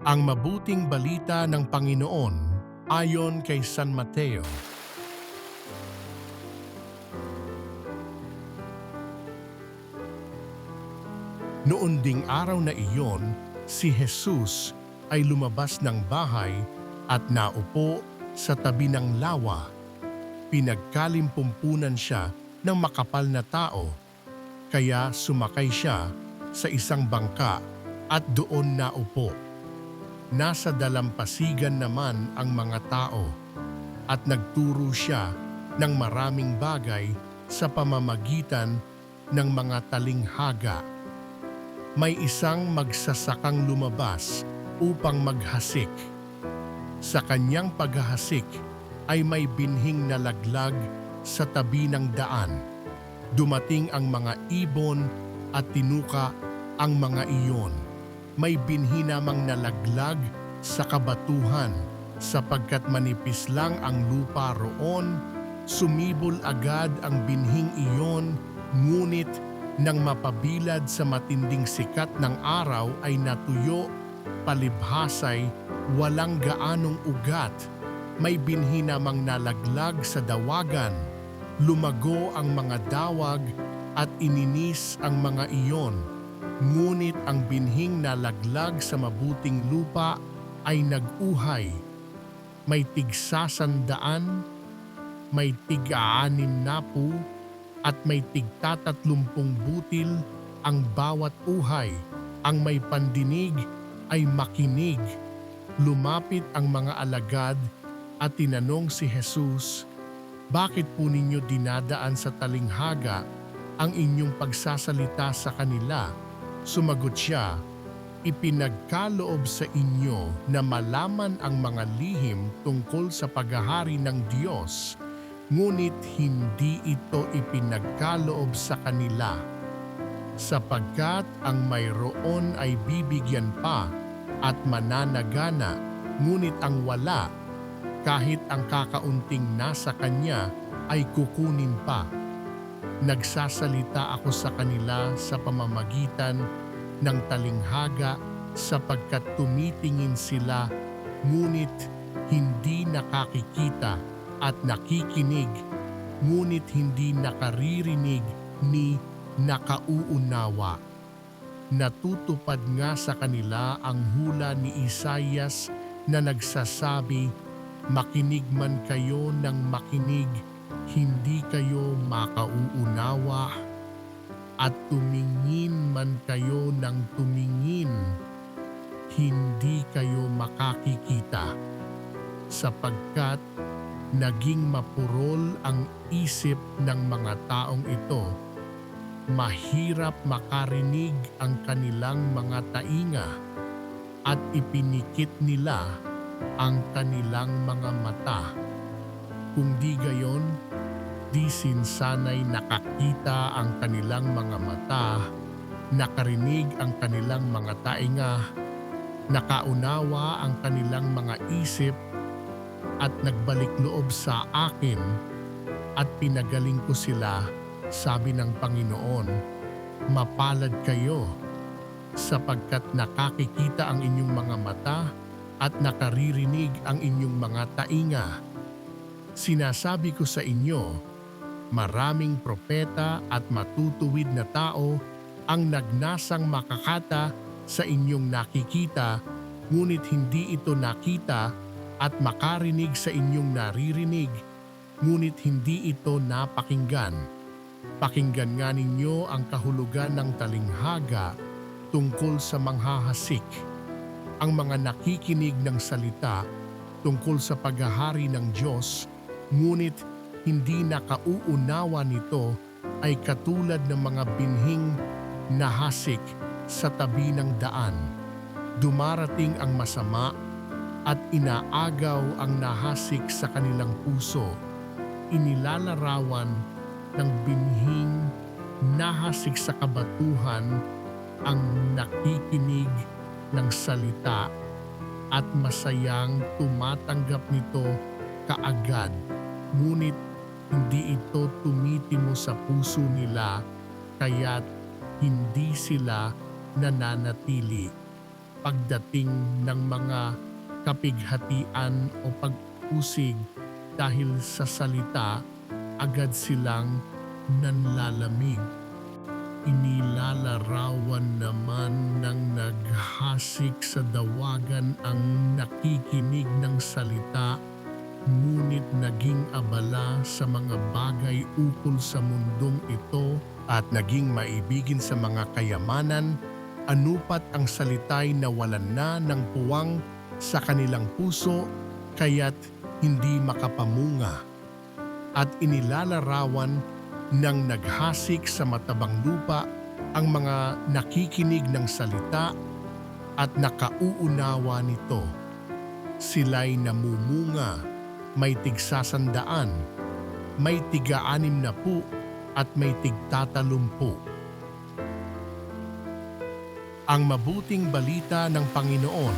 Ang mabuting balita ng Panginoon ayon kay San Mateo. Noon ding araw na iyon, si Jesus ay lumabas ng bahay at naupo sa tabi ng lawa. Pinagkalimpumpunan siya ng makapal na tao, kaya sumakay siya sa isang bangka at doon naupo. Nasa dalampasigan naman ang mga tao at nagturo siya ng maraming bagay sa pamamagitan ng mga talinghaga. May isang magsasakang lumabas upang maghasik. Sa kanyang paghahasik ay may binhing nalaglag sa tabi ng daan. Dumating ang mga ibon at tinuka ang mga iyon. May binhi namang nalaglag sa kabatuhan sapagkat manipis lang ang lupa roon. Sumibol agad ang binhing iyon, ngunit nang mapabilad sa matinding sikat ng araw ay natuyo, palibhasay, walang gaanong ugat. May binhi namang nalaglag sa dawagan. Lumago ang mga dawag at ininis ang mga iyon. Ngunit ang binhing nalaglag sa mabuting lupa ay nag-uhay. May tigsasandaan, may tig-60 at may tig-30 butil ang bawat uhay. Ang may pandinig ay makinig. Lumapit ang mga alagad at tinanong si Jesus, "Bakit po ninyo dinadaan sa talinghaga ang inyong pagsasalita sa kanila?" Sumagot siya, "Ipinagkaloob sa inyo na malaman ang mga lihim tungkol sa paghahari ng Diyos, ngunit hindi ito ipinagkaloob sa kanila. Sapagkat ang mayroon ay bibigyan pa at mananagana, ngunit ang wala, kahit ang kakaunting nasa kanya ay kukunin pa. Nagsasalita ako sa kanila sa pamamagitan ng talinghaga sapagkat tumitingin sila ngunit hindi nakakikita at nakikinig ngunit hindi nakaririnig ni nakauunawa." Natutupad nga sa kanila ang hula ni Isaias na nagsasabi, "Makinig man kayo ng makinig, hindi kayo makauunawa, at tumingin man kayo ng tumingin, hindi kayo makakikita. Sapagkat naging mapurol ang isip ng mga taong ito, mahirap makarinig ang kanilang mga tainga, at ipinikit nila ang kanilang mga mata. Kung di gayon, di sinsanay nakakita ang kanilang mga mata, nakarinig ang kanilang mga tainga, nakaunawa ang kanilang mga isip, at nagbalik loob sa akin, at pinagaling ko sila," sabi ng Panginoon. "Mapalad kayo, sapagkat nakakikita ang inyong mga mata at nakaririnig ang inyong mga tainga. Sinasabi ko sa inyo, maraming propeta at matutuwid na tao ang nagnasang makakata sa inyong nakikita, ngunit hindi ito nakita, at makarinig sa inyong naririnig, ngunit hindi ito napakinggan. Pakinggan nga ninyo ang kahulugan ng talinghaga tungkol sa manghahasik. Ang mga nakikinig ng salita tungkol sa paghahari ng Diyos, ngunit hindi nakauunawa nito, ay katulad ng mga binhing nahasik sa tabi ng daan. Dumarating ang masama at inaagaw ang nahasik sa kanilang puso. Inilalarawan ng binhing nahasik sa kabatuhan ang nakikinig ng salita at masayang tumatanggap nito kaagad, ngunit hindi ito tumitimo sa puso nila, kaya't hindi sila nananatili. pagdating ng mga kapighatian o pag-usig dahil sa salita, agad silang nanlalamig. Inilalarawan naman ng naghasik sa dawagan ang nakikinig ng salita, ngunit naging abala sa mga bagay ukol sa mundong ito at naging maibigin sa mga kayamanan, anupat ang salita'y nawalan na ng puwang sa kanilang puso, kaya't hindi makapamunga. At inilalarawan ng naghasik sa matabang lupa ang mga nakikinig ng salita at nakauunawa nito. Sila'y namumunga, may tigsasandaan, may tiga-60 at may tigtatalumpu. Ang mabuting balita ng Panginoon